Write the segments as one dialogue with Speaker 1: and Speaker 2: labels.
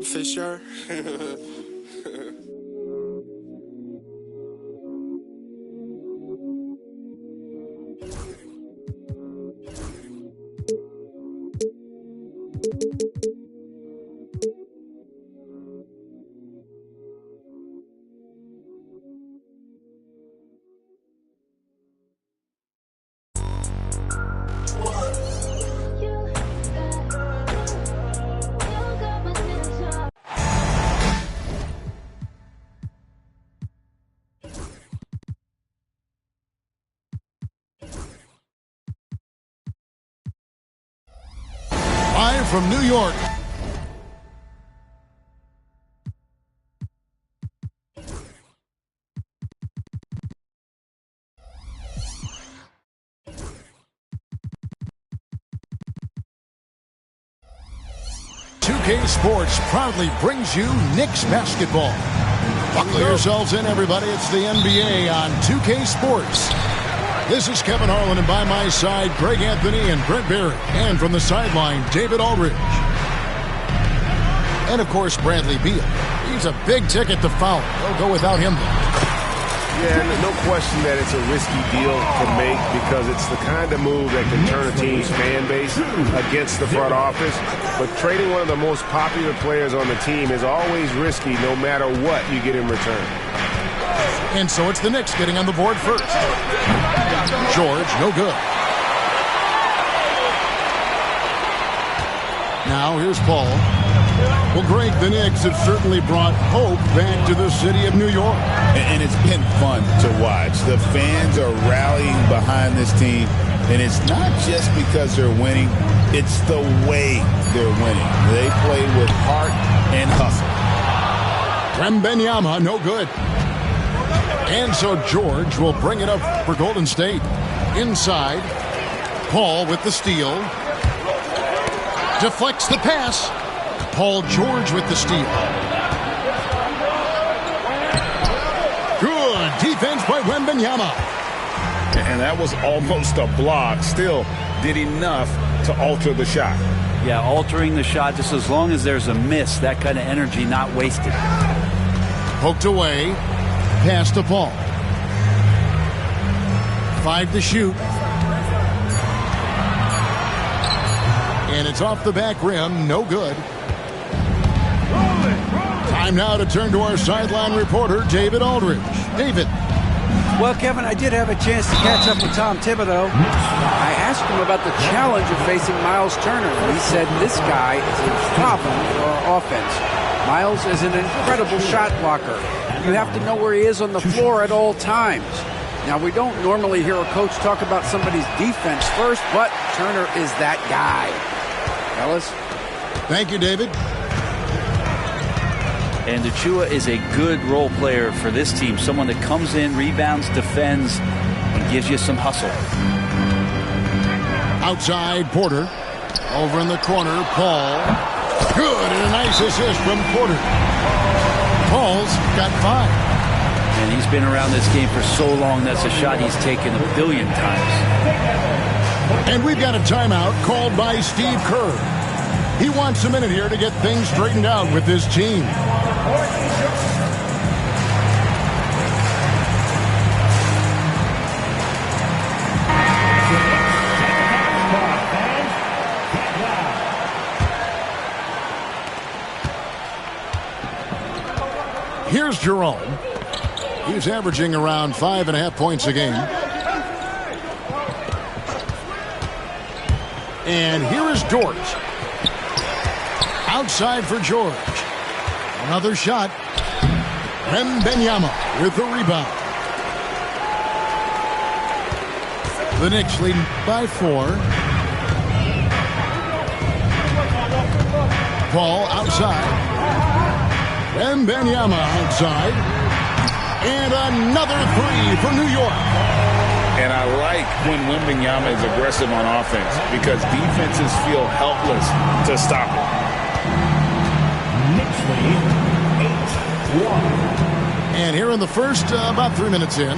Speaker 1: Fisher.
Speaker 2: Live from New York. Sports proudly brings you Knicks basketball. Buckle yourselves in, everybody. It's the NBA on 2K Sports. This is Kevin Harlan, and by my side, Greg Anthony and Brent Barry. And from the sideline, David Aldridge. And, of course, Bradley Beal. He's a big ticket to foul. They'll go without him.
Speaker 3: Yeah, no question that it's a risky deal to make because it's the kind of move that can turn a team's fan base against the front office. But trading one of the most popular players on the team is always risky no matter what you get in return.
Speaker 2: And so it's the Knicks getting on the board first. George, no good. Now here's Paul. Well, Greg, the Knicks have certainly brought hope back to the city of New York.
Speaker 4: And it's been fun to watch. The fans are rallying behind this team. And it's not just because they're winning. It's the way they're winning. They play with heart and hustle.
Speaker 2: Benvenuti, no good. And so George will bring it up for Golden State. Inside, Paul with the steal. Deflects the pass. Paul George with the steal. Good defense by Benvenuti.
Speaker 4: And that was almost a block. Still did enough to alter the shot.
Speaker 5: Yeah, altering the shot just as long as there's a miss. That kind of energy not wasted.
Speaker 2: Poked away. Pass to Paul. 5 to shoot. And it's off the back rim. No good. Time now to turn to our sideline reporter, David Aldridge. David.
Speaker 6: Well, Kevin, I did have a chance to catch up with Tom Thibodeau. I asked him about the challenge of facing Miles Turner. He said this guy is a problem for our offense. Miles is an incredible shot blocker. You have to know where he is on the floor at all times. Now, we don't normally hear a coach talk about somebody's defense first, but Turner is that guy. Fellas?
Speaker 2: Thank you, David.
Speaker 5: And Achua is a good role player for this team. Someone that comes in, rebounds, defends, and gives you some hustle.
Speaker 2: Outside, Porter. Over in the corner, Paul. Good, and a nice assist from Porter. Paul's got 5.
Speaker 5: And he's been around this game for so long, that's a shot he's taken a billion times.
Speaker 2: And we've got a timeout called by Steve Kerr. He wants a minute here to get things straightened out with this team. Here's Jerome. He's averaging around 5.5 points a game. And here is George. Outside for George. Another shot. Benvenuti with the rebound. The Knicks lead by 4. Paul outside. Benvenuti outside. And another 3 for New York.
Speaker 4: And I like when Benvenuti is aggressive on offense because defenses feel helpless to stop it.
Speaker 2: And here in the first, about 3 minutes in,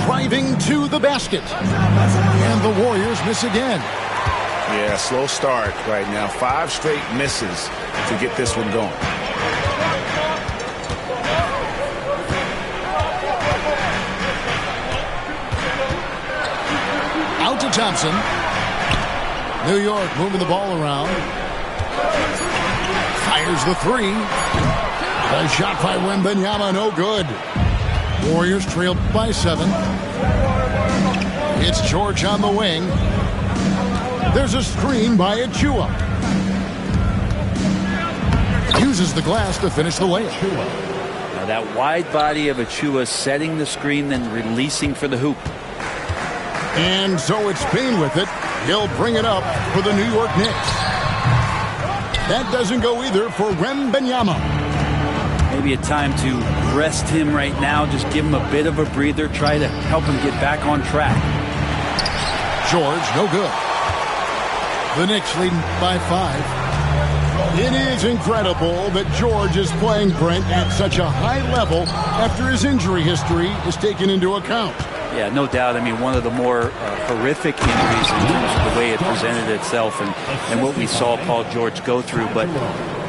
Speaker 2: driving to the basket. And the Warriors miss again.
Speaker 4: Yeah, slow start right now. 5 straight misses to get this one going.
Speaker 2: Out to Thompson. New York moving the ball around. Fires the 3. A shot by Wembanyama, no good. Warriors trailed by 7. It's George on the wing. There's a screen by Achua. Uses the glass to finish the layup.
Speaker 5: Now that wide body of Achua setting the screen, then releasing for the hoop.
Speaker 2: And so it's Payne with it. He'll bring it up for the New York Knicks. That doesn't go either for Wembanyama.
Speaker 5: Maybe a time to rest him right now. Just give him a bit of a breather. Try to help him get back on track.
Speaker 2: George, no good. The Knicks leading by 5. It is incredible that George is playing, Brent, at such a high level after his injury history is taken into account.
Speaker 5: Yeah, no doubt. I mean, one of the more horrific injuries in terms of the way it presented itself and what we saw Paul George go through. But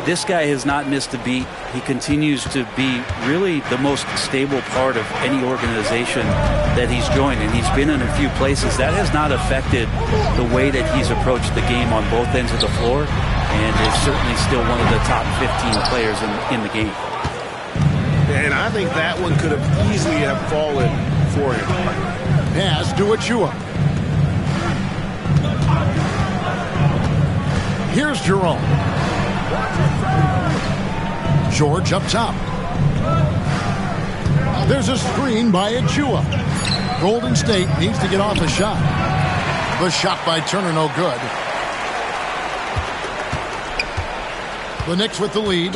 Speaker 5: this guy has not missed a beat. He continues to be really the most stable part of any organization that he's joined. And he's been in a few places. That has not affected the way that he's approached the game on both ends of the floor. And is certainly still one of the top 15 players in the game.
Speaker 3: And I think that one could have easily have fallen for him.
Speaker 2: Pass to Achua. Here's Jerome. George up top. There's a screen by Achua. Golden State needs to get off a shot. The shot by Turner, no good. The Knicks with the lead.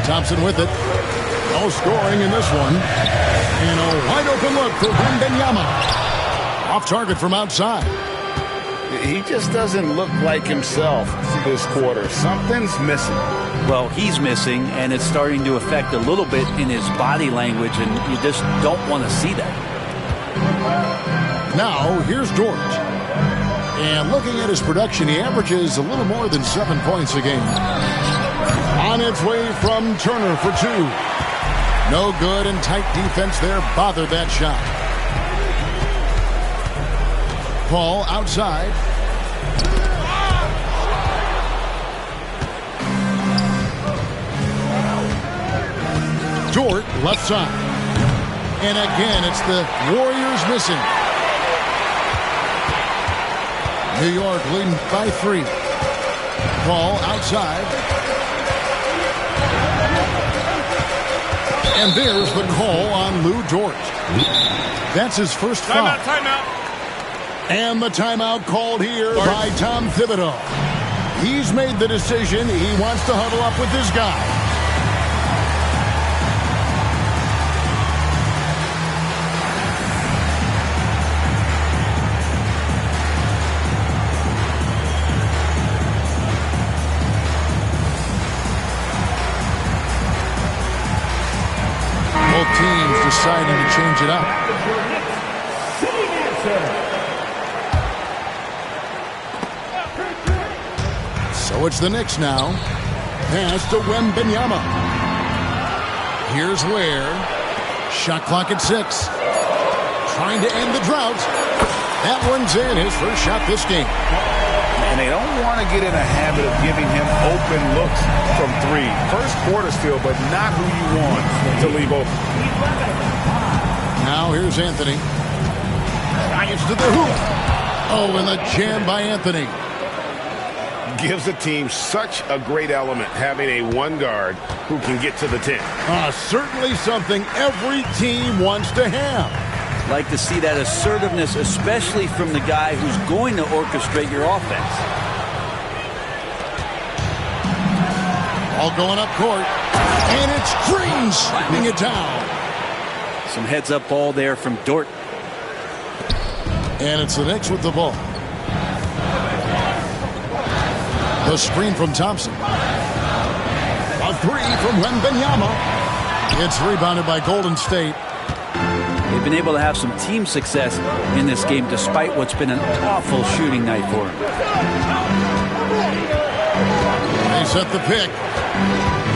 Speaker 2: Thompson with it. No scoring in this one. And a wide open look for Wembanyama. Off target from outside.
Speaker 4: He just doesn't look like himself this quarter. Something's missing.
Speaker 5: Well, he's missing, and it's starting to affect a little bit in his body language, and you just don't want to see that.
Speaker 2: Now, here's George. And looking at his production, he averages a little more than 7 points a game. On its way from Turner for 2. No good, and tight defense there bothered that shot. Paul outside. Dort left side. And again, it's the Warriors missing. New York leading by 3. Paul outside. And there's the call on Lou Dort. That's his first foul.
Speaker 3: Timeout.
Speaker 2: And the timeout called here by Tom Thibodeau. He's made the decision. He wants to huddle up with this guy. Both teams deciding to change it up. So it's the Knicks now. Pass to Wembanyama. Here's Ware. Shot clock at 6. Trying to end the drought. That one's in. His first shot this game.
Speaker 4: And they don't want to get in a habit of giving him open looks from 3. First quarter still, but not who you want to leave open.
Speaker 2: Now here's Anthony. It's to the hoop. Oh, and the jam by Anthony.
Speaker 3: Gives the team such a great element having a one guard who can get to the 10.
Speaker 2: Certainly something every team wants to have.
Speaker 5: Like to see that assertiveness, especially from the guy who's going to orchestrate your offense.
Speaker 2: All going up court. And it's Green slapping it down.
Speaker 5: Some heads-up ball there from Dort.
Speaker 2: And it's the Knicks with the ball. The screen from Thompson. A 3 from Wembanyama. It's rebounded by Golden State.
Speaker 5: They They've been able to have some team success in this game despite what's been an awful shooting night for them.
Speaker 2: They set the pick.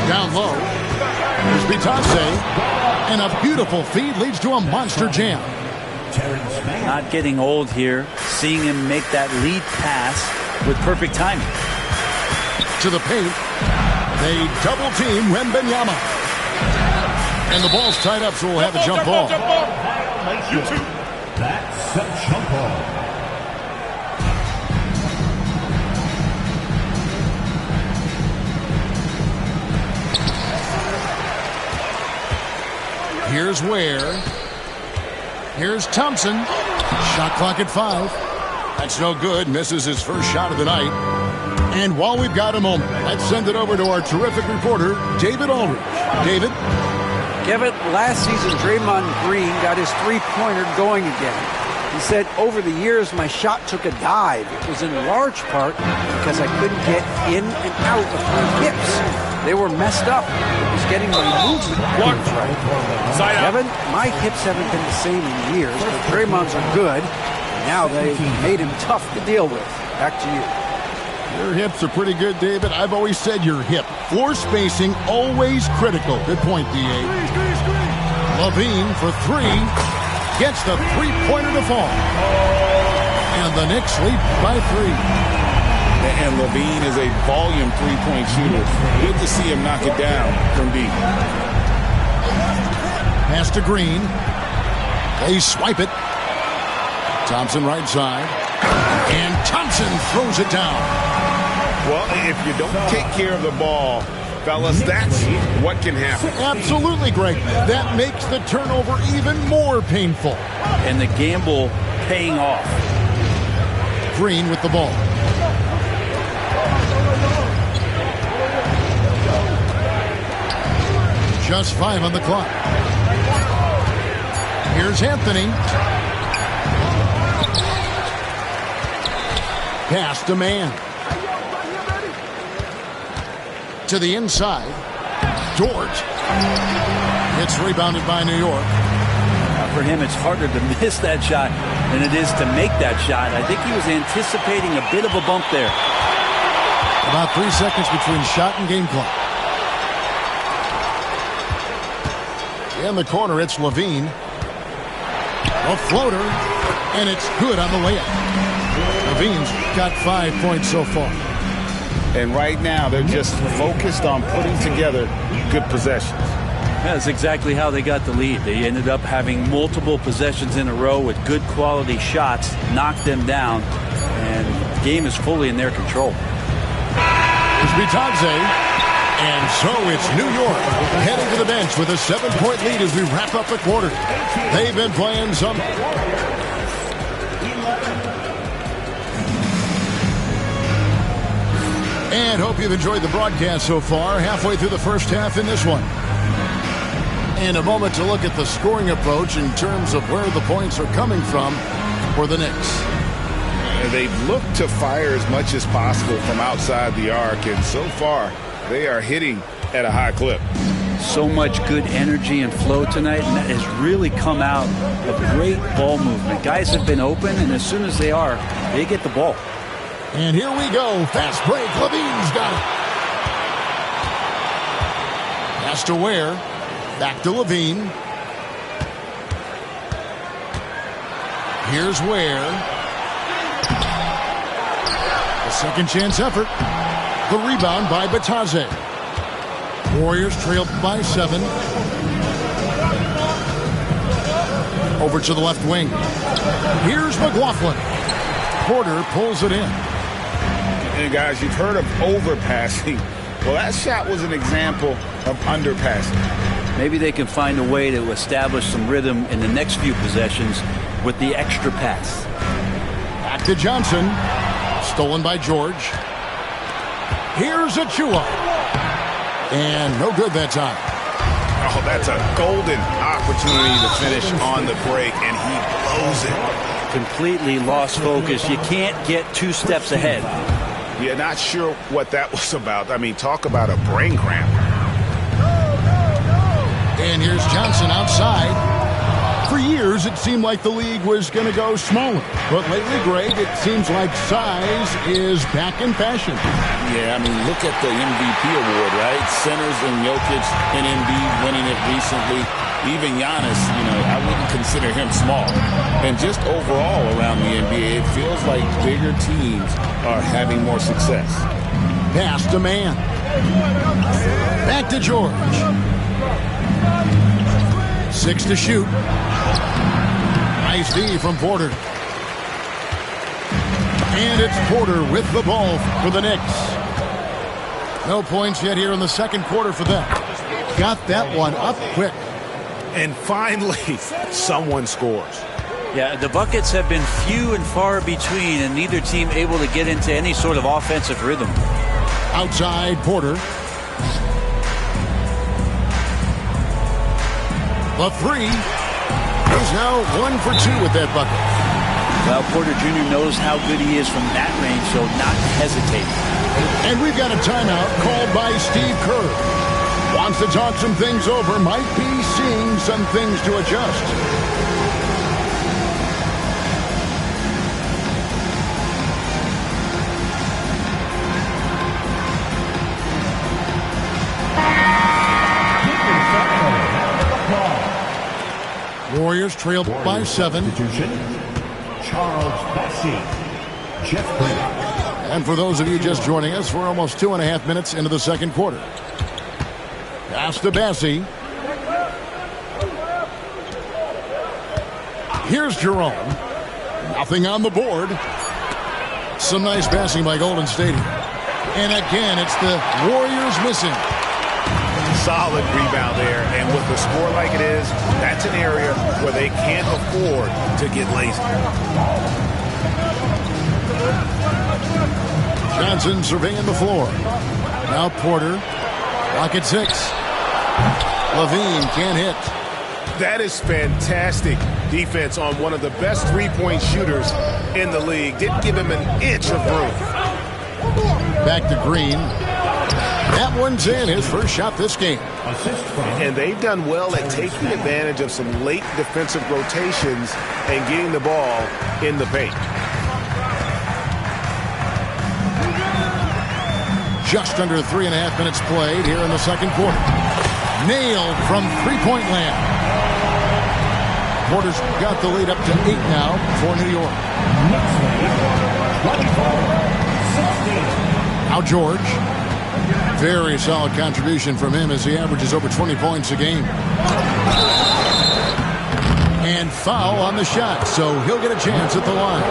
Speaker 2: Down low. Here's Bitadze. And a beautiful feed leads to a monster jam.
Speaker 5: Not getting old here. Seeing him make that lead pass with perfect timing.
Speaker 2: To the paint. They double team Wembanyama. And the ball's tied up, so we'll have a jump ball.
Speaker 1: That's a jump ball.
Speaker 2: Here's Ware. Here's Thompson. Shot clock at 5. That's no good. Misses his first shot of the night. And while we've got a moment, let's send it over to our terrific reporter, David Aldridge. David?
Speaker 6: Kevin, last season, Draymond Green got his three-pointer going again. He said, over the years, my shot took a dive. It was in large part because I couldn't get in and out of my hips. They were messed up. It was getting my movement right. Kevin, my hips haven't been the same in years, but Draymond's are good. Now they've made him tough to deal with. Back to you.
Speaker 2: Your hips are pretty good, David. I've always said your hip. Floor spacing, always critical. Good point, D.A. Levine for 3. Gets the three-pointer to fall. And the Knicks lead by 3.
Speaker 4: And Levine is a volume three-point shooter. Good to see him knock it down from deep.
Speaker 2: Pass to Green. They swipe it. Thompson right side. And Thompson throws it down.
Speaker 3: Well, if you don't take care of the ball, fellas, that's what can happen.
Speaker 2: Absolutely, Greg. That makes the turnover even more painful.
Speaker 5: And the gamble paying off.
Speaker 2: Green with the ball. Just 5 on the clock. Here's Anthony. Pass to man. To the inside. Dort. It's rebounded by New York.
Speaker 5: For him, it's harder to miss that shot than it is to make that shot. I think he was anticipating a bit of a bump there.
Speaker 2: About 3 seconds between shot and game clock. In the corner, it's Levine. A floater, and it's good on the layup. Levine's got 5 points so far.
Speaker 4: And right now, they're just focused on putting together good possessions.
Speaker 5: That's exactly how they got the lead. They ended up having multiple possessions in a row with good quality shots, knocked them down, and the game is fully in their control.
Speaker 2: It's Bitadze. And so it's New York heading to the bench with a 7-point lead as we wrap up the quarter. They've been playing some... And hope you've enjoyed the broadcast so far. Halfway through the first half in this one. And a moment to look at the scoring approach in terms of where the points are coming from for the Knicks.
Speaker 4: And they've looked to fire as much as possible from outside the arc, and so far they are hitting at a high clip.
Speaker 5: So much good energy and flow tonight, and that has really come out of great ball movement. Guys have been open, and as soon as they are, they get the ball.
Speaker 2: And here we go. Fast break. Levine's got it. Pass to Ware. Back to Levine. Here's Ware. A second chance effort. The rebound by Bitadze. Warriors trailed by 7. Over to the left wing. Here's McLaughlin. Porter pulls it in.
Speaker 4: And guys, you've heard of overpassing. Well, that shot was an example of underpassing.
Speaker 5: Maybe they can find a way to establish some rhythm in the next few possessions with the extra pass.
Speaker 2: Back to Johnson. Stolen by George. Here's Achua. And no good that time.
Speaker 4: Oh, that's a golden opportunity to finish on the break, and he blows it.
Speaker 5: Completely lost focus. You can't get 2 steps ahead.
Speaker 4: Yeah, not sure what that was about. I mean, talk about a brain cramp.
Speaker 2: And here's Johnson outside for years, it seemed like the league was going to go smaller. But lately, Greg, it seems like size is back in fashion.
Speaker 4: Yeah, I mean, look at the MVP award, right? Centers and Jokic and Embiid winning it recently. Even Giannis, I wouldn't consider him small. And just overall around the NBA, it feels like bigger teams are having more success.
Speaker 2: Pass to man. Back to George. 6 to shoot. Nice D from Porter. And it's Porter with the ball for the Knicks. No points yet here in the second quarter for them. Got that one up quick.
Speaker 3: And finally, someone scores.
Speaker 5: Yeah, the buckets have been few and far between, and neither team able to get into any sort of offensive rhythm.
Speaker 2: Outside Porter. The three. He's now 1 for 2 with that bucket.
Speaker 5: Well, Porter Jr. knows how good he is from that range, so not hesitating.
Speaker 2: And we've got a timeout called by Steve Kerr. Wants to talk some things over, might be seeing some things to adjust. Warriors trailed by 7.
Speaker 1: Charles Bassey, Jeffrey.
Speaker 2: And for those of you just joining us, we're almost 2.5 minutes into the second quarter. Pass to Bassey. Here's Jerome. Nothing on the board. Some nice passing by Golden State. And again, it's the Warriors missing.
Speaker 3: Solid rebound there, and with the score like it is, that's an area where they can't afford to get lazy.
Speaker 2: Johnson surveying the floor. Now Porter. Rocket 6. Levine can't hit.
Speaker 3: That is fantastic defense on one of the best three-point shooters in the league. Didn't give him an inch of room.
Speaker 2: Back to Green. That one's in, his first shot this game.
Speaker 3: And they've done well at taking advantage of some late defensive rotations and getting the ball in the paint.
Speaker 2: Just under 3.5 minutes played here in the second quarter. Nailed from three-point land. Porter's got the lead up to 8 now for New York. Now George. Very solid contribution from him as he averages over 20 points a game. And foul on the shot, so he'll get a chance at the line.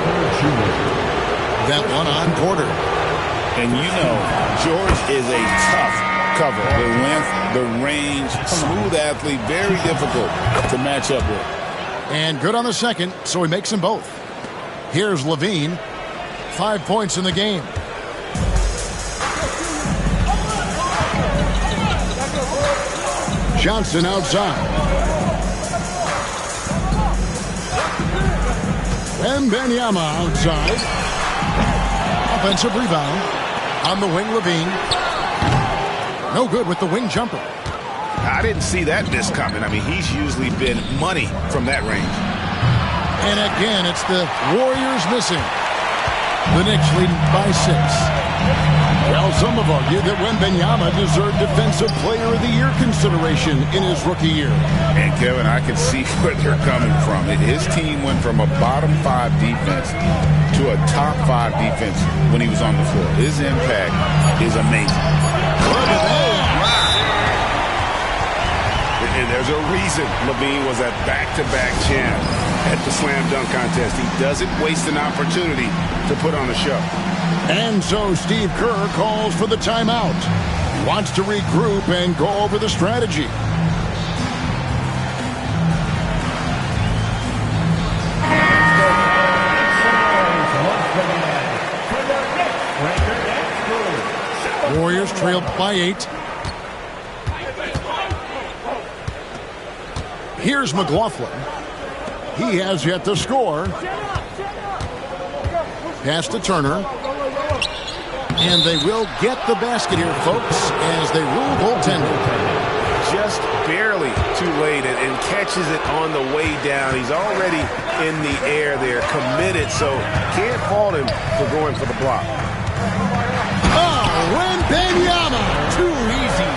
Speaker 2: That one on Porter.
Speaker 4: And George is a tough cover. The length, the range, smooth athlete, very difficult to match up with.
Speaker 2: And good on the second, so he makes them both. Here's Levine. 5 points in the game. Johnson outside. Benvenuti outside. Offensive rebound. On the wing, Levine. No good with the wing jumper.
Speaker 3: I didn't see that miss coming. I mean, he's usually been money from that range.
Speaker 2: And again, it's the Warriors missing. The Knicks leading by 6. Well, some have argued that Benvenuti deserved Defensive Player of the Year consideration in his rookie year.
Speaker 4: And, Kevin, I can see where they're coming from. His team went from a bottom 5 defense to a top 5 defense when he was on the floor. His impact is amazing.
Speaker 2: Look at that.
Speaker 3: And there's a reason Levine was a back-to-back champ at the slam dunk contest. He doesn't waste an opportunity to put on a show.
Speaker 2: And so Steve Kerr calls for the timeout. He wants to regroup and go over the strategy. Warriors trailed by 8. Here's McLaughlin. He has yet to score. Pass to Turner. And they will get the basket here, folks, as they rule goaltending.
Speaker 3: just barely too late and catches it on the way down. He's already in the air there, committed, so can't fault him for going for the block.
Speaker 2: Oh, Benvenuti, too easy.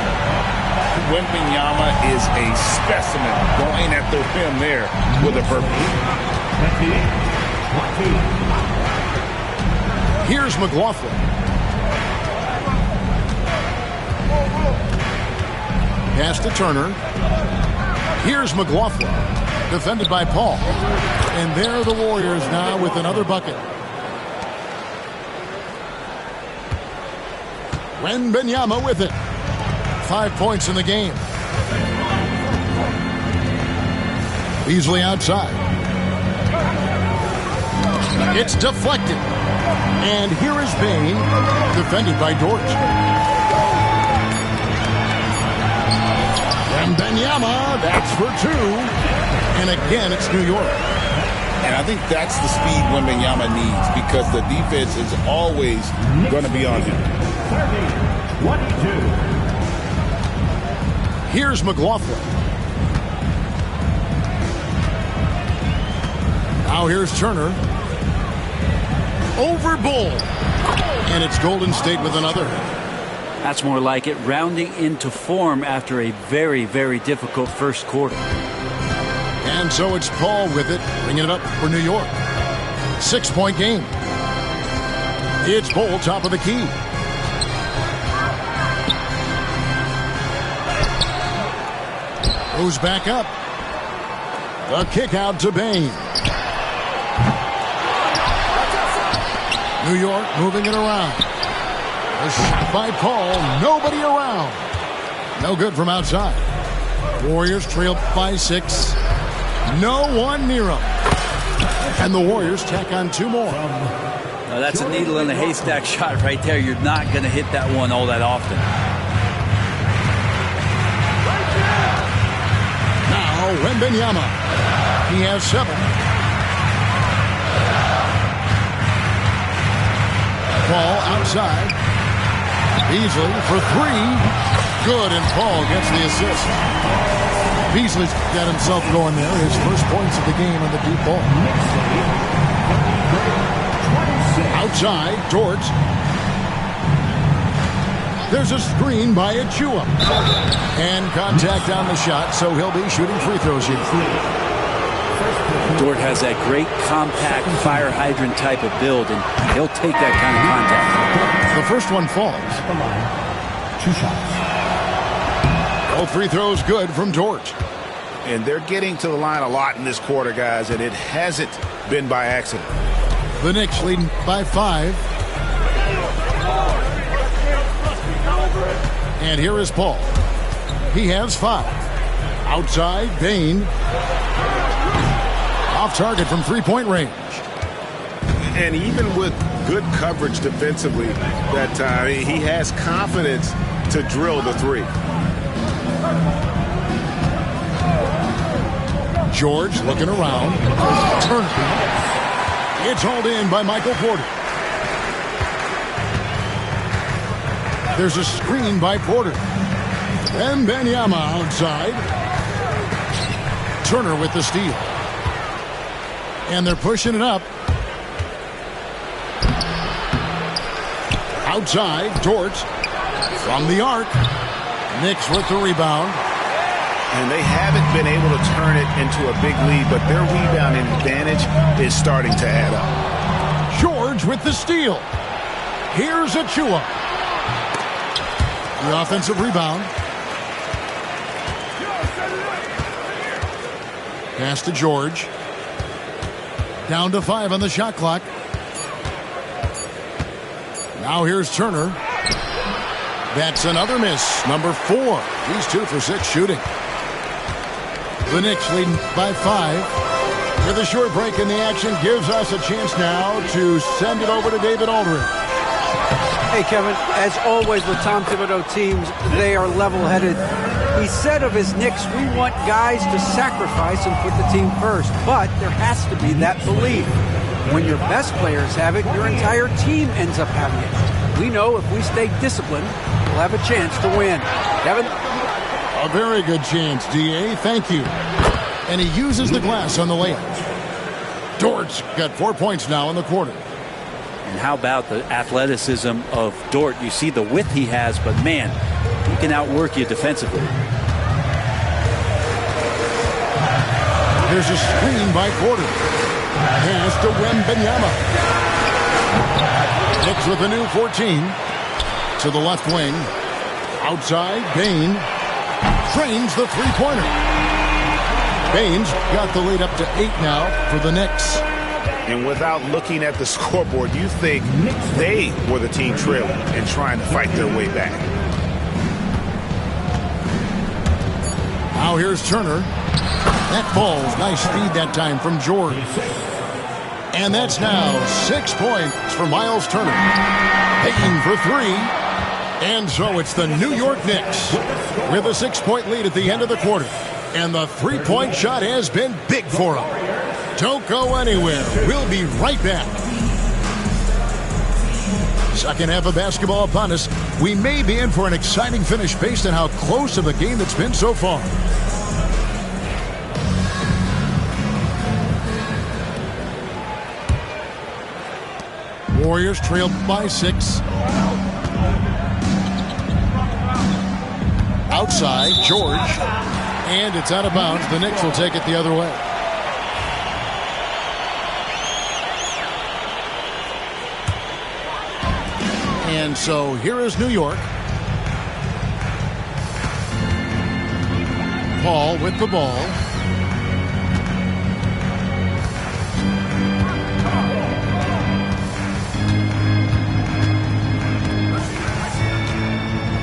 Speaker 4: Benvenuti is a specimen going at the rim there with a purpose.
Speaker 2: Here's McLaughlin. Pass to Turner. Here's McLaughlin. Defended by Paul. And there are the Warriors now with another bucket. Benvenuti with it. 5 points in the game. Beasley outside. It's deflected. And here is Bain, defended by Dort. Benvenuti, that's for two. And again, it's New York.
Speaker 4: And I think that's the speed Benvenuti needs because the defense is always going to be on him.
Speaker 1: 30-22.
Speaker 2: Here's McLaughlin. Now here's Turner. Over Bull. And it's Golden State with another.
Speaker 5: That's more like it, rounding into form after a very, very difficult first quarter.
Speaker 2: And so it's Paul with it, bringing it up for New York. 6-point game. It's Bull, top of the key. Goes back up. The kick out to Bain. New York moving it around. A shot by Paul. Nobody around. No good from outside. Warriors trail by 6. No one near them. And the Warriors tack on 2 more.
Speaker 5: Now that's a needle in a haystack shot right there. You're not going to hit that one all that often.
Speaker 2: Now Benvenuti. He has 7. Paul outside. Beasley for 3. Good, and Paul gets the assist. Beasley's got himself going there. His first points of the game on the deep ball. Outside, Dort. There's a screen by Achua. And contact on the shot, so he'll be shooting free throws here.
Speaker 5: Dort has that great compact fire hydrant type of build, and he'll take that kind of contact.
Speaker 2: The first one falls.
Speaker 1: 2 shots.
Speaker 2: Both free throws good from Dort.
Speaker 3: And they're getting to the line a lot in this quarter, guys, and it hasn't been by accident.
Speaker 2: The Knicks leading by 5. And here is Paul. He has 5. Outside, Bain. Off target from 3-point range.
Speaker 3: And even with good coverage defensively that time, he has confidence to drill the 3.
Speaker 2: George looking around. Turner. It's hauled in by Michael Porter. There's a screen by Porter. Benvenuti outside. Turner with the steal. And they're pushing it up. Outside, Dort from the arc. Knicks with the rebound.
Speaker 3: And they haven't been able to turn it into a big lead, but their rebounding advantage is starting to add up.
Speaker 2: George with the steal. Here's Achua. The offensive rebound. Pass to George. Down to 5 on the shot clock. Now here's Turner. That's another miss. Number 4. He's 2 for 6 shooting. The Knicks leading by 5. With a short break in the action, gives us a chance now to send it over to David Aldridge.
Speaker 6: Hey, Kevin, as always with Tom Thibodeau teams, they are level-headed. He said of his Knicks, we want guys to sacrifice and put the team first. But there has to be that belief. When your best players have it, your entire team ends up having it. We know if we stay disciplined, we'll have a chance to win. Kevin?
Speaker 2: A A very good chance, D.A. Thank you. And he uses the glass on the layup. Dort's got 4 points now in the quarter.
Speaker 5: And how about the athleticism of Dort? You see the width he has, but man, he can outwork you defensively.
Speaker 2: Here's a screen by Porter. Pass to Benvenuti. Knicks with a new 14. To the left wing. Outside, Bain trains the three-pointer. Bain's got the lead up to 8 now for the Knicks.
Speaker 3: And without looking at the scoreboard, you think they were the team trailing and trying to fight their way back.
Speaker 2: Now here's Turner. That falls. Nice speed that time from George. And that's now 6 points for Miles Turner. Payton for 3. And so it's the New York Knicks with a 6-point lead at the end of the quarter. And the three-point shot has been big for them. Don't go anywhere. We'll be right back. Second half of basketball upon us. We may be in for an exciting finish based on how close of a game it's been so far. Warriors trailed by 6. Outside, George. And it's out of bounds. The Knicks will take it the other way. And so here is New York. Paul with the ball.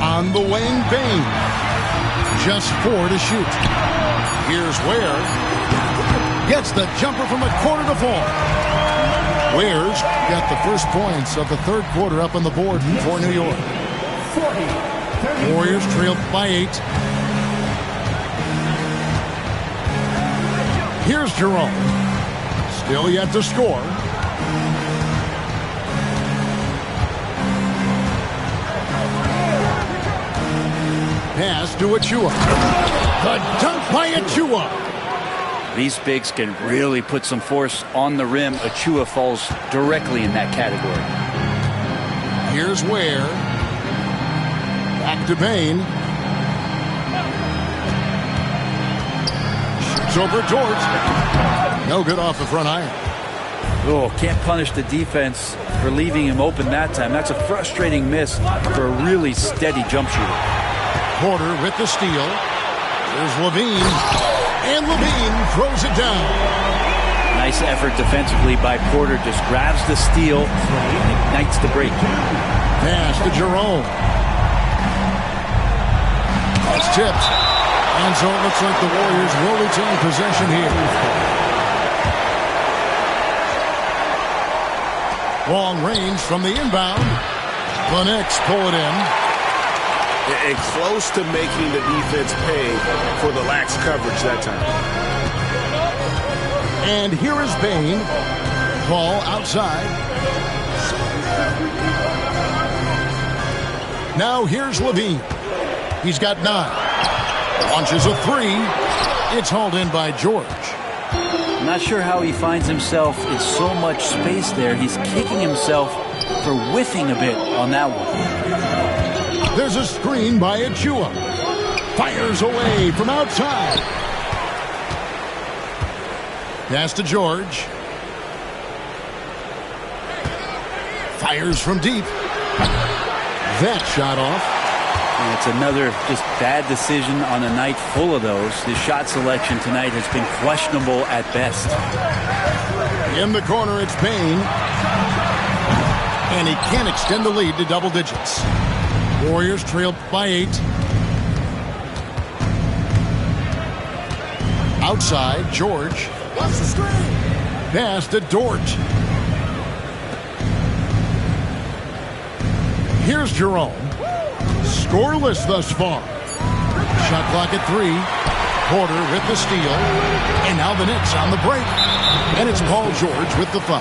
Speaker 2: On the wing, Bain. Just 4 to shoot. Here's Ware. Gets the jumper from the corner to fall. Ware's got the first points of the third quarter up on the board for New York. Warriors trailed by 8. Here's Jerome. Still yet to score. Pass to Achua. The dunk by Achua.
Speaker 5: These bigs can really put some force on the rim. Achua falls directly in that category.
Speaker 2: Here's Ware. Back to Bain. Shoots over George. No good off the front iron.
Speaker 5: Oh, can't punish the defense for leaving him open that time. That's a frustrating miss for a really steady jump shooter.
Speaker 2: Porter with the steal. Here's Levine. And Levine throws it down.
Speaker 5: Nice effort defensively by Porter. Just grabs the steal and ignites the break.
Speaker 2: Pass to Jerome. That's tipped. And so it looks like the Warriors will retain possession here. Long range from the inbound. The Knicks pull it in.
Speaker 3: And close to making the defense pay for the lax coverage that time.
Speaker 2: And here is Bain. Ball outside. Now here's Levine. He's got 9. Launches a 3. It's hauled in by George.
Speaker 5: I'm not sure how he finds himself in so much space there. He's kicking himself for whiffing a bit on that one.
Speaker 2: There's a screen by Achua. Fires away from outside. Pass to George. Fires from deep. That shot off.
Speaker 5: And it's another just bad decision on a night full of those. His shot selection tonight has been questionable at best.
Speaker 2: In the corner, it's Bain. And he can't extend the lead to double digits. Warriors trailed by 8. Outside, George. What's the screen? Pass to Dort. Here's Jerome. Scoreless thus far. Shot clock at 3. Porter with the steal. And now the Knicks on the break. And it's Paul George with the foul.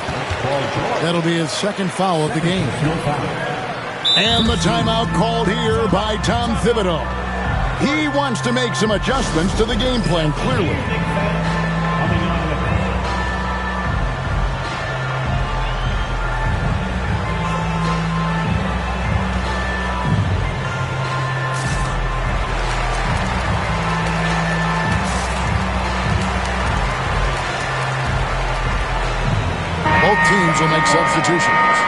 Speaker 2: That'll be his second foul of the game. And the timeout called here by Tom Thibodeau. He wants to make some adjustments to the game plan, clearly. Both teams will make substitutions.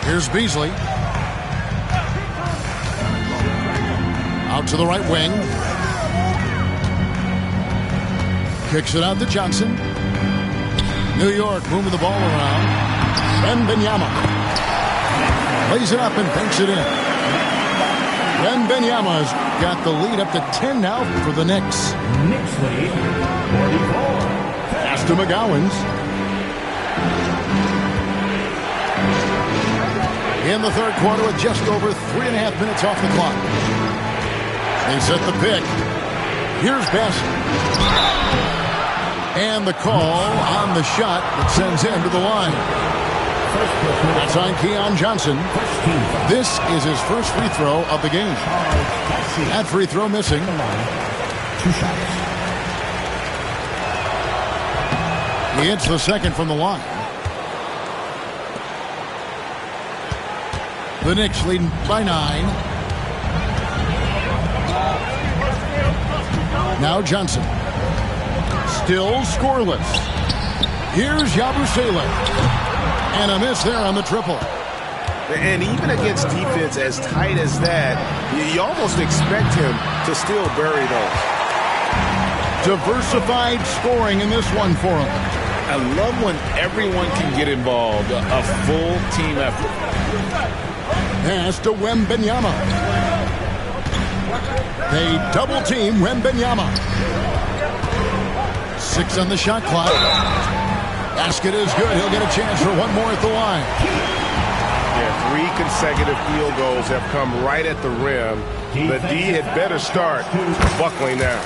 Speaker 2: Here's Beasley. Out to the right wing. Kicks it out to Johnson. New York moving the ball around. Benvenuti lays it up and banks it in. Benvenuti got the lead up to 10 now for the Knicks.
Speaker 1: Knicks lead, 44.
Speaker 2: Pass to McGowans. In the third quarter with just over 3.5 minutes off the clock. They set the pick. Here's Bassett. And the call on the shot that sends him to the line. That's on Keon Johnson. This is his first free throw of the game. That free throw missing.
Speaker 1: 2 shots.
Speaker 2: He hits the second from the line. The Knicks leading by 9. Now Johnson. Still scoreless. Here's Yabusele. And a miss there on the triple.
Speaker 3: And even against defense as tight as that, you almost expect him to still bury those.
Speaker 2: Diversified scoring in this one for him.
Speaker 4: I love when everyone can get involved. A full team effort.
Speaker 2: Pass to Wembanyama. They double team Wembanyama. 6 on the shot clock. Basket is good. He'll get a chance for one more at the line.
Speaker 3: Yeah, 3 consecutive field goals have come right at the rim. The D had better start buckling now.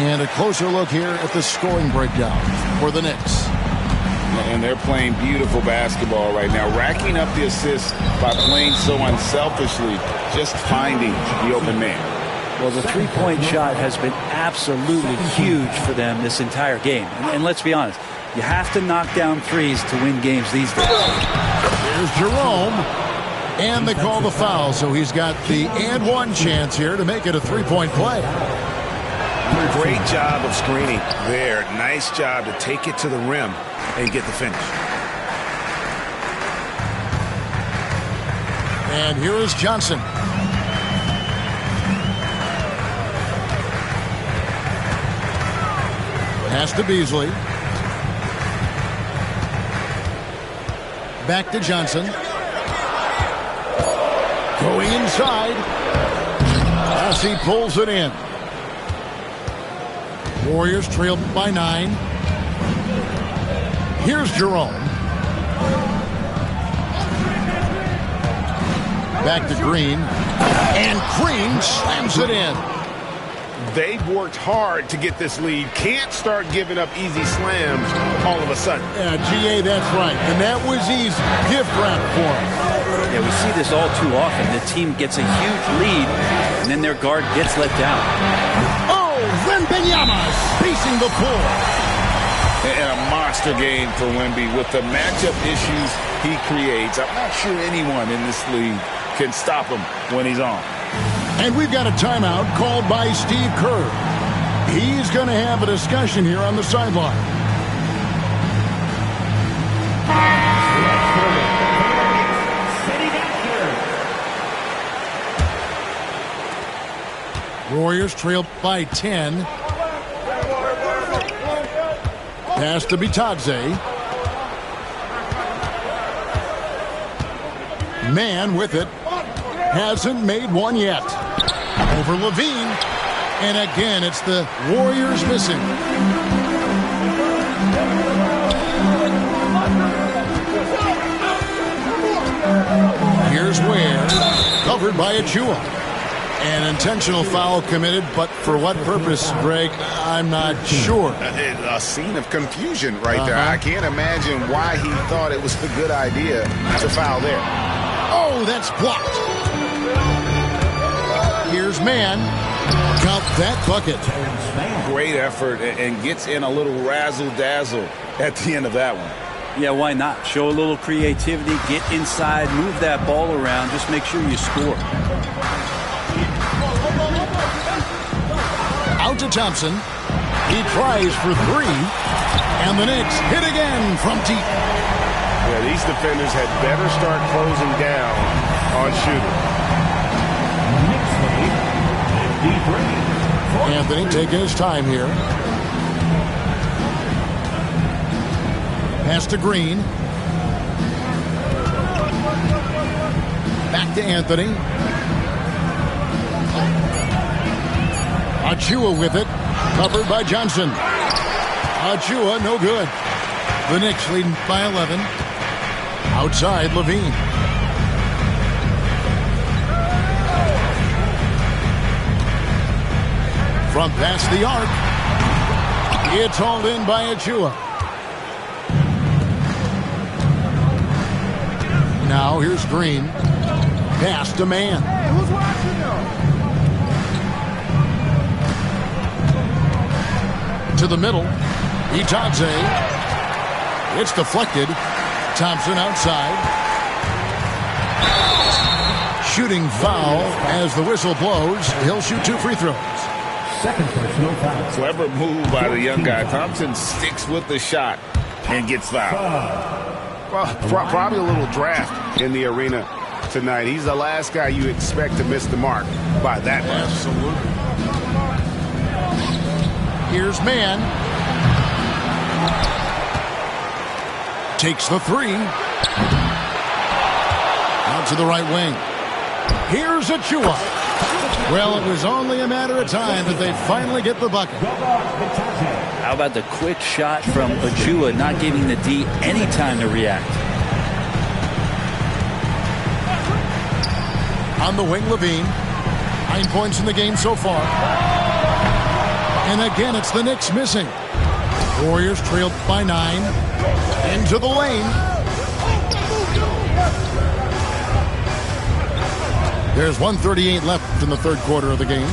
Speaker 2: And a closer look here at the scoring breakdown for the Knicks.
Speaker 4: And they're playing beautiful basketball right now, racking up the assists by playing so unselfishly, just finding the open man.
Speaker 5: Well, the three-point shot has been absolutely huge for them this entire game. And let's be honest, you have to knock down threes to win games these days.
Speaker 2: Here's Jerome. And they call the foul, so he's got the and one chance here to make it a three-point play.
Speaker 4: Great job of screening there. Nice job to take it to the rim and get the finish.
Speaker 2: And here is Johnson. Pass to Beasley. Back to Johnson. Going inside. As he pulls it in. Warriors trailed by 9. Here's Jerome. Back to Green. And Green slams it in.
Speaker 3: They've worked hard to get this lead. Can't start giving up easy slams all of a sudden.
Speaker 2: Yeah, GA, that's right. And that was easy. Gift wrap for him.
Speaker 5: Yeah, we see this all too often. The team gets a huge lead, and then their guard gets let down.
Speaker 2: Oh, Wembanyama spacing the floor.
Speaker 4: And a monster game for Wemby with the matchup issues he creates. I'm not sure anyone in this league can stop him when he's on.
Speaker 2: And we've got a timeout called by Steve Kerr. He's going to have a discussion here on the sideline. Warriors trail by 10. Pass to Bitadze. Man with it. Hasn't made one yet. Over Levine. And again, it's the Warriors missing. Here's Ware. Covered by Achua. An intentional foul committed, but for what purpose, Greg, I'm not sure.
Speaker 4: A scene of confusion right there. I can't imagine why he thought it was a good idea to foul there.
Speaker 2: Oh, that's blocked. Here's Mann. Count that bucket.
Speaker 4: Great effort and gets in a little razzle-dazzle at the end of that one.
Speaker 5: Yeah, why not? Show a little creativity, get inside, move that ball around, just make sure you score.
Speaker 2: Out to Thompson. He tries for three. And the Knicks hit again from deep.
Speaker 3: Yeah, these defenders had better start closing down on shooting.
Speaker 2: Anthony taking his time here. Pass to Green. Back to Anthony. Achua with it. Covered by Johnson. Achua, no good. The Knicks leading by 11. Outside, Levine. From past the arc. It's hauled in by Achua. Now here's Green. Pass to Mann.
Speaker 3: Hey, who's watching though?
Speaker 2: To the middle. Itadze. It's deflected. Thompson outside. Shooting foul as the whistle blows. He'll shoot 2 free throws.
Speaker 1: Second personal foul.
Speaker 4: Clever move by the young guy. Thompson sticks with the shot and gets fouled.
Speaker 3: Well, probably a little draft in the arena tonight. He's the last guy you expect to miss the mark by that much.
Speaker 2: Absolutely. Here's Mann. Takes the three. Out to the right wing. Here's Achua. Well, it was only a matter of time that they finally get the bucket.
Speaker 5: How about the quick shot from Achua, not giving the D any time to react?
Speaker 2: On the wing, Levine. 9 points in the game so far. And again, it's the Knicks missing. Warriors trailed by 9. Into the lane. There's 1:38 left in the third quarter of the game.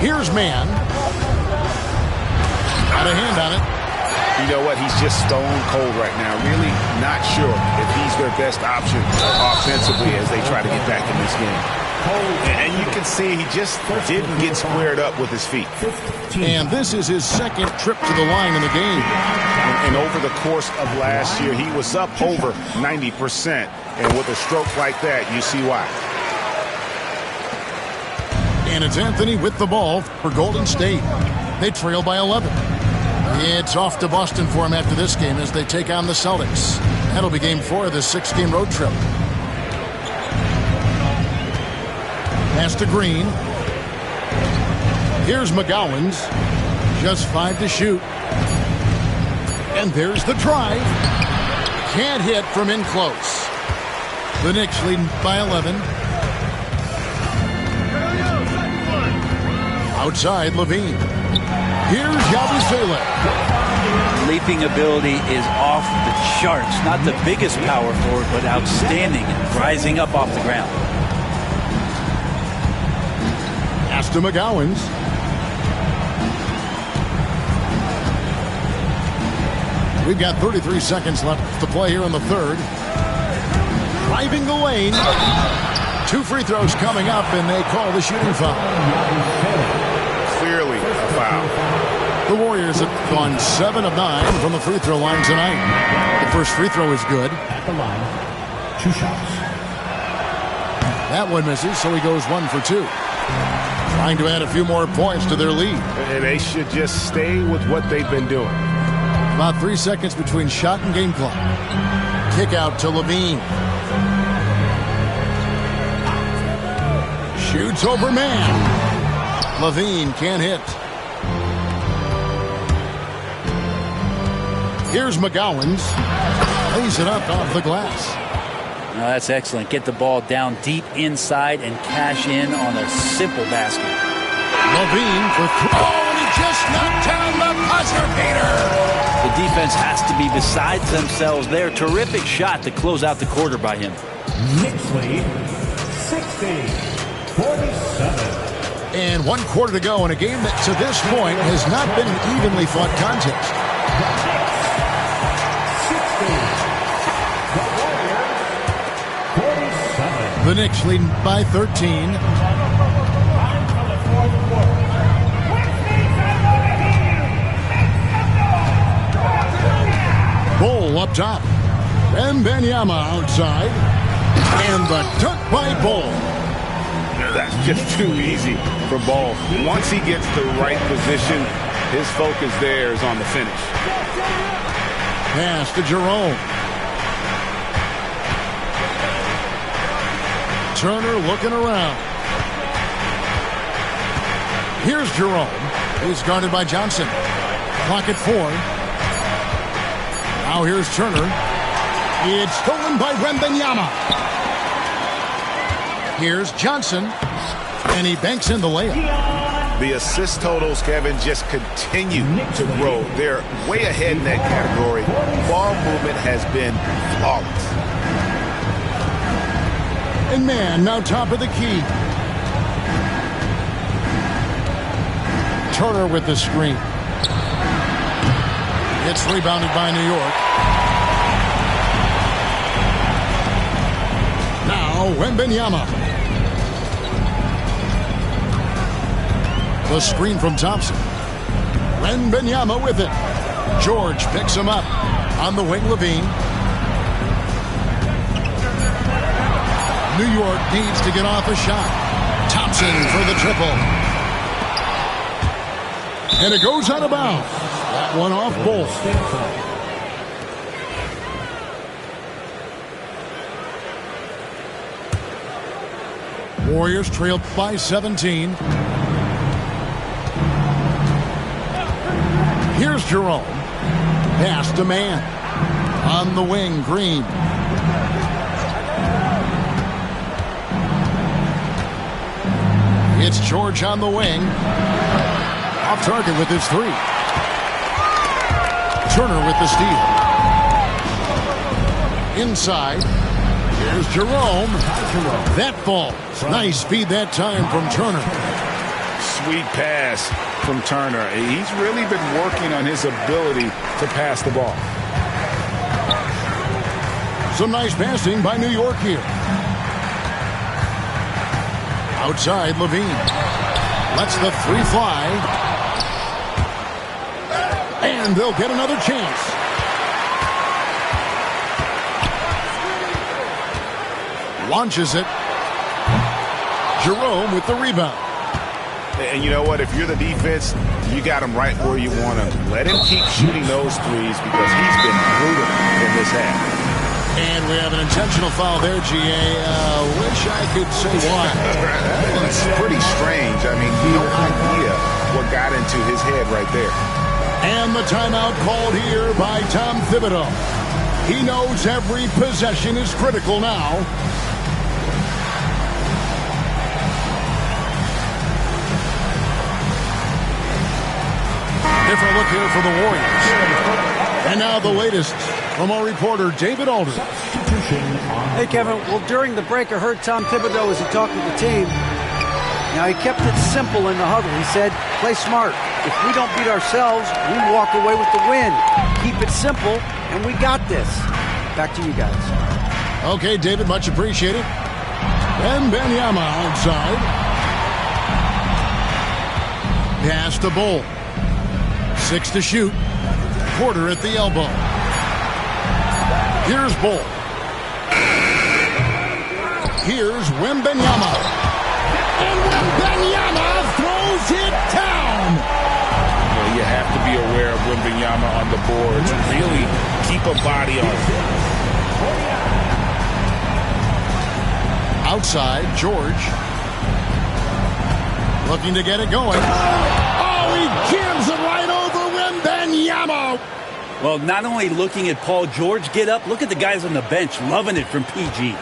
Speaker 2: Here's Mann. Got a hand on it.
Speaker 3: You know what? He's just stone cold right now. Really not sure if he's their best option offensively as they try to get back in this game. And you can see he just didn't get squared up with his feet.
Speaker 2: And this is his second trip to the line in the game.
Speaker 3: And over the course of last year, he was up over 90%. And with a stroke like that, you see why.
Speaker 2: And it's Anthony with the ball for Golden State. They trail by 11. It's off to Boston for him after this game as they take on the Celtics. That'll be game 4 of this 6-game road trip. Pass to Green. Here's McGowan's. Just 5 to shoot. And there's the drive. Can't hit from in close. The Knicks leading by 11. Outside, Levine. Here's Yabusele.
Speaker 5: Leaping ability is off the charts. Not the biggest power forward, but outstanding. Rising up off the ground.
Speaker 2: Pass to McGowan's. We've got 33 seconds left to play here in the third. Driving the lane. 2 free throws coming up, and they call the shooting foul.
Speaker 3: Clearly a foul.
Speaker 2: The Warriors have gone 7 of 9 from the free throw line tonight. The first free throw is good.
Speaker 1: At the line, 2 shots.
Speaker 2: That one misses, so he goes 1 for 2. Trying to add a few more points to their lead.
Speaker 3: And they should just stay with what they've been doing.
Speaker 2: About 3 seconds between shot and game clock. Kick out to Levine. Shoots over Mann. Levine can't hit. Here's McGowan's. Lays it up off the glass.
Speaker 5: No, that's excellent. Get the ball down deep inside and cash in on a simple basket.
Speaker 2: Levine for 3. Oh, and he just knocked down the buzzer beater.
Speaker 5: The defense has to be besides themselves there. Terrific shot to close out the quarter by him.
Speaker 1: Knicks lead 60-47.
Speaker 2: And 1 quarter to go in a game that to this point has not been an evenly fought contest. The Knicks leading by 13. Bull up top. Benvenuti outside. And the dunk by Bull.
Speaker 3: That's just too easy for Ball. Once he gets the right position, his focus there is on the finish.
Speaker 2: Pass to Jerome. Turner looking around. Here's Jerome. He's guarded by Johnson. Clock at 4. Now here's Turner. It's stolen by Benvenuti. Here's Johnson, and he banks in the layup.
Speaker 3: The assist totals, Kevin, just continue to grow. They're way ahead in that category. Ball movement has been flawless.
Speaker 2: And man, now top of the key. Turner with the screen. It's rebounded by New York. Now Benvenuti. The screen from Thompson. Benvenuti with it. George picks him up. On the wing, Levine. New York needs to get off a shot. Thompson for the triple. And it goes out of bounds. That one off Bull. Warriors trailed by 17. Here's Jerome. Pass to man. On the wing, Green. It's George on the wing. Off target with his 3. Turner with the steal. Inside. Here's Jerome. That falls. Nice feed that time from Turner.
Speaker 4: Sweet pass from Turner. He's really been working on his ability to pass the ball.
Speaker 2: Some nice passing by New York here. Outside, Levine. Lets the 3 fly. And they'll get another chance. Launches it. Jerome with the rebound.
Speaker 3: And you know what? If you're the defense, you got him right where you want him. Let him keep shooting those threes because he's been brutal in this half.
Speaker 2: And we have an intentional foul there, GA. Wish I could say why.
Speaker 3: It's pretty strange. I mean, no idea what got into his head right there.
Speaker 2: And the timeout called here by Tom Thibodeau. He knows every possession is critical now. Different look here for the Warriors. And now the latest from our reporter, David Alder.
Speaker 6: Hey, Kevin. Well, during the break, I heard Tom Thibodeau as he talked with the team. Now, he kept it simple in the huddle. He said, play smart. If we don't beat ourselves, we walk away with the win. Keep it simple, and we got this. Back to you guys.
Speaker 2: Okay, David, much appreciated. Benvenuti outside. Pass to Bull. 6 to shoot. Porter at the elbow. Here's Bull. Here's Benvenuti. And Benvenuti throws it down.
Speaker 4: Well, you have to be aware of Benvenuti on the boards. Really keep a body on him.
Speaker 2: Outside, George. Looking to get it going. Oh, he jams it right over Benvenuti.
Speaker 5: Well, not only looking at Paul George get up, look at the guys on the bench loving it from PG.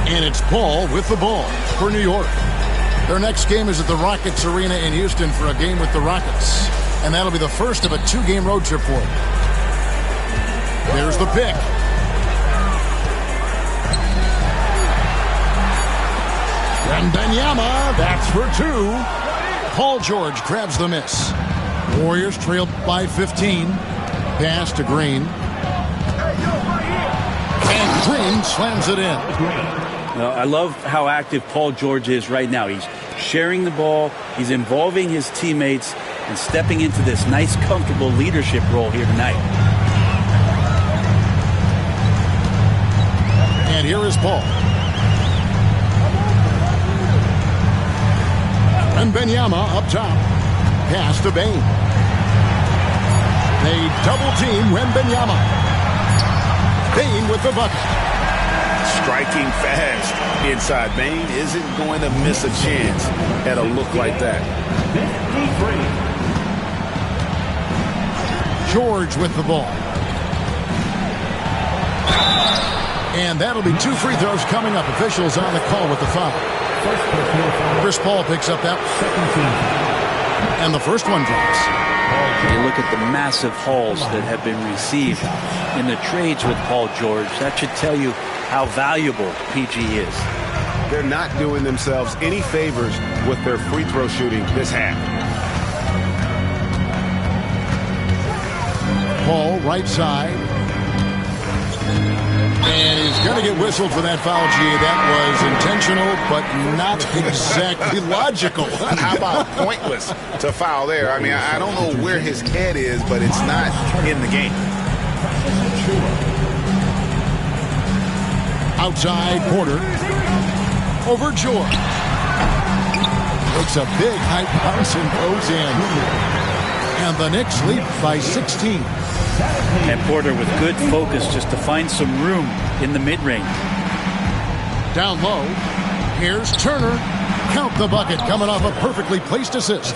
Speaker 2: And it's Paul with the ball for New York. Their next game is at the Rockets Arena in Houston for a game with the Rockets. And that'll be the first of a 2-game road trip for him. There's the pick. Benvenuti, that's for 2. Paul George grabs the miss. Warriors trail by 15. Pass to Green. And Green slams it in.
Speaker 5: I love how active Paul George is right now. He's sharing the ball, he's involving his teammates, and stepping into this nice, comfortable leadership role here tonight.
Speaker 2: And here is Paul. And Benvenuti up top. Pass to Bain. They double-team Benvenuti. Bain with the bucket.
Speaker 4: Striking fast inside. Bain isn't going to miss a chance at a look like that.
Speaker 2: George with the ball. And that'll be 2 free throws coming up. Officials on the call with the foul. Chris Paul picks up that. And the first one drops.
Speaker 5: You look at the massive hauls that have been received in the trades with Paul George. That should tell you how valuable PG is.
Speaker 3: They're not doing themselves any favors with their free throw shooting this half.
Speaker 2: Paul, right side. And he's going to get whistled for that foul, G. That was intentional, but not exactly logical.
Speaker 4: How about pointless to foul there? I mean, I don't know where his head is, but it's not in the game.
Speaker 2: Outside Porter. Over George. Takes a big high bounce and goes in. And the Knicks lead by 16.
Speaker 5: And Porter with good focus just to find some room in the mid-range.
Speaker 2: Down low. Here's Turner. Count the bucket coming off a perfectly placed assist.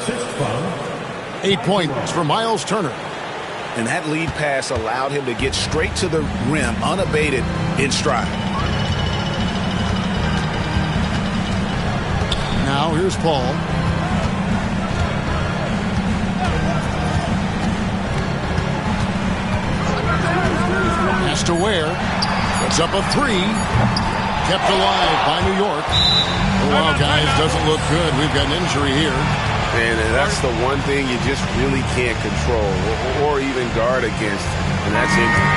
Speaker 2: 8 points for Miles Turner.
Speaker 4: And that lead pass allowed him to get straight to the rim, unabated in stride.
Speaker 2: Now here's Paul. Has to Ware. Puts up a 3. Kept alive by New York. Oh, wow, guys, doesn't look good. We've got an injury here.
Speaker 3: And that's the one thing you just really can't control or even guard against, and that's injury.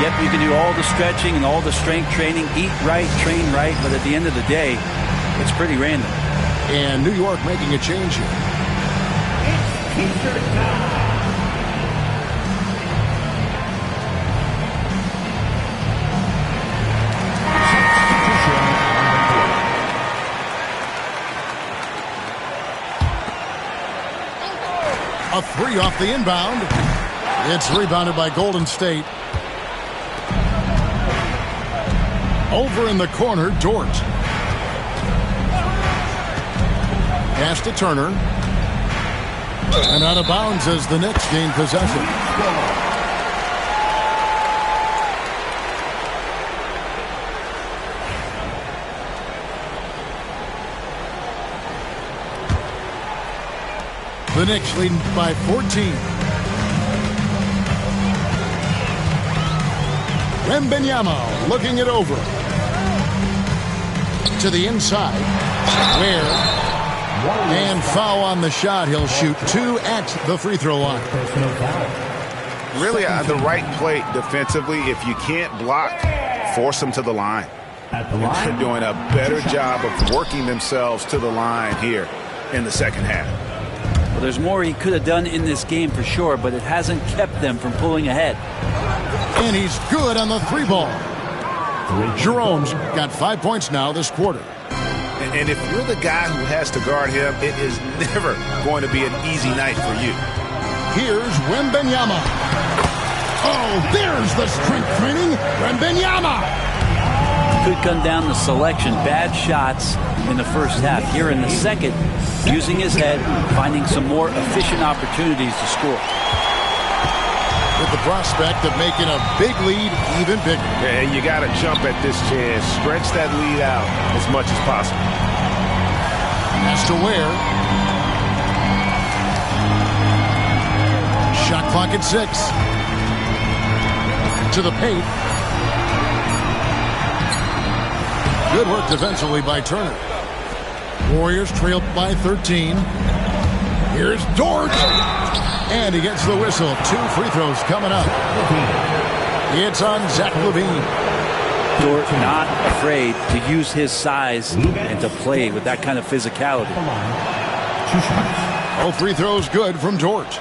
Speaker 5: Yep, you can do all the stretching and all the strength training, eat right, train right, but at the end of the day, it's pretty random.
Speaker 2: And New York making a change here. A 3 off the inbound. It's rebounded by Golden State. Over in the corner, Dort. Pass to Turner. And out of bounds as the Knicks gain possession. The Knicks leading by 14. Benvenuti looking it over. To the inside. Ware. And foul on the shot. He'll shoot 2 at the free throw line.
Speaker 4: Really the right play defensively. If you can't block, force them to the line. They're doing a better job of working themselves to the line here in the second half.
Speaker 5: Well, there's more he could have done in this game for sure, but it hasn't kept them from pulling ahead.
Speaker 2: And he's good on the 3 ball. Jerome's got 5 points now this quarter.
Speaker 4: And if you're the guy who has to guard him, it is never going to be an easy night for you.
Speaker 2: Here's Benvenuti. Oh, there's the strength training. Benvenuti.
Speaker 5: Could come down to selection. Bad shots in the first half. Here in the second, using his head, finding some more efficient opportunities to score.
Speaker 2: With the prospect of making a big lead even bigger.
Speaker 3: Yeah, you got to jump at this chance. Stretch that lead out as much as possible.
Speaker 2: Has to Ware. Clock at 6. To the paint. Good work defensively by Turner. Warriors trail by 13. Here's Dort. And he gets the whistle. 2 free throws coming up. It's on Zach LaVine.
Speaker 5: Dort not afraid to use his size and to play with that kind of physicality.
Speaker 2: All free throws good from Dort.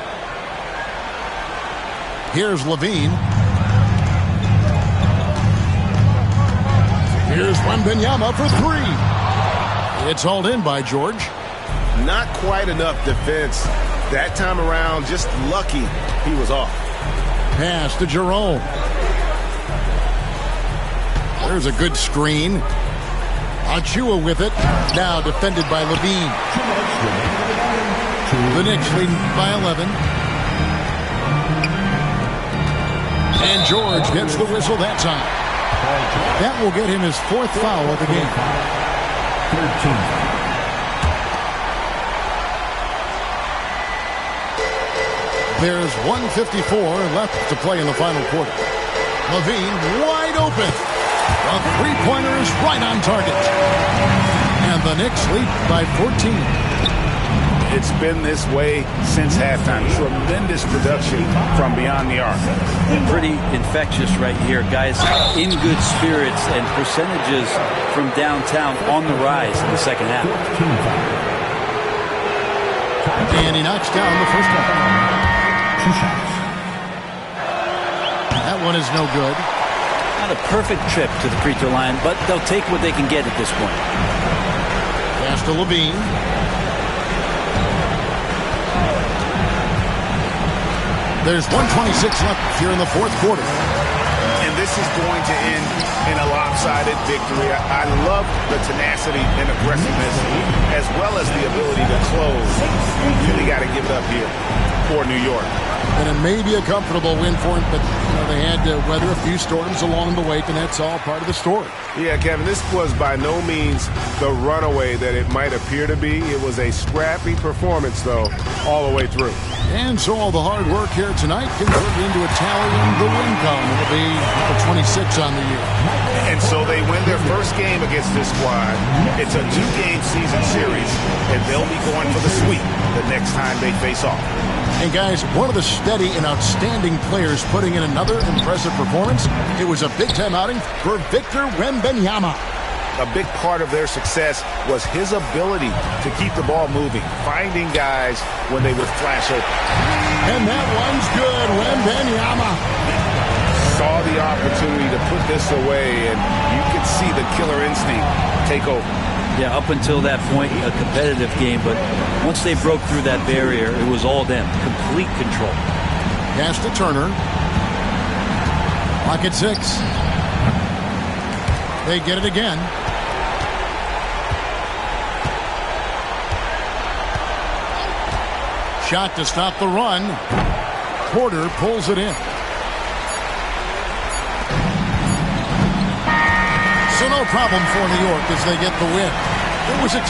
Speaker 2: Here's LaVine. Here's Benvenuti for 3. It's hauled in by George.
Speaker 3: Not quite enough defense that time around. Just lucky he was off.
Speaker 2: Pass to Jerome. There's a good screen. Achua with it. Now defended by LaVine. The Knicks leading by 11. And George gets the whistle that time. That will get him his 4th foul of the game. 13. There's 1:54 left to play in the final quarter. LaVine wide open. The three-pointer is right on target. And the Knicks lead by 14.
Speaker 4: It's been this way since halftime. Tremendous production from beyond the arc.
Speaker 5: Pretty infectious right here. Guys in good spirits and percentages from downtown on the rise in the second half.
Speaker 2: And he knocks down the first one. That one is no good.
Speaker 5: Not a perfect trip to the free throw line, but they'll take what they can get at this point.
Speaker 2: Pass to LaVine. There's 1:26 left here in the 4th quarter.
Speaker 3: And this is going to end in a lopsided victory. I love the tenacity and aggressiveness, as well as the ability to close. Really got to give it up here for New York.
Speaker 2: And it may be a comfortable win for them, but they had to weather a few storms along the way, and that's all part of the story.
Speaker 3: Yeah, Kevin, this was by no means the runaway that it might appear to be. It was a scrappy performance, though, all the way through.
Speaker 2: And so all the hard work here tonight converted into a tally in the win column. It'll be the 26 on the year.
Speaker 3: And so they win their first game against this squad. It's a 2-game season series, and they'll be going for the sweep the next time they face off.
Speaker 2: And guys, one of the steady and outstanding players putting in another impressive performance. It was a big-time outing for Victor Wembanyama.
Speaker 3: A big part of their success was his ability to keep the ball moving, finding guys when they would flash open.
Speaker 2: And that one's good. Wembanyama
Speaker 3: saw the opportunity to put this away, and you could see the killer instinct take over.
Speaker 5: Yeah, up until that point, a competitive game, but once they broke through that barrier, it was all them. Complete control.
Speaker 2: Pass to Turner. Clock at 6. They get it again. Shot to stop the run. Porter pulls it in. So no problem for New York as they get the win. It was a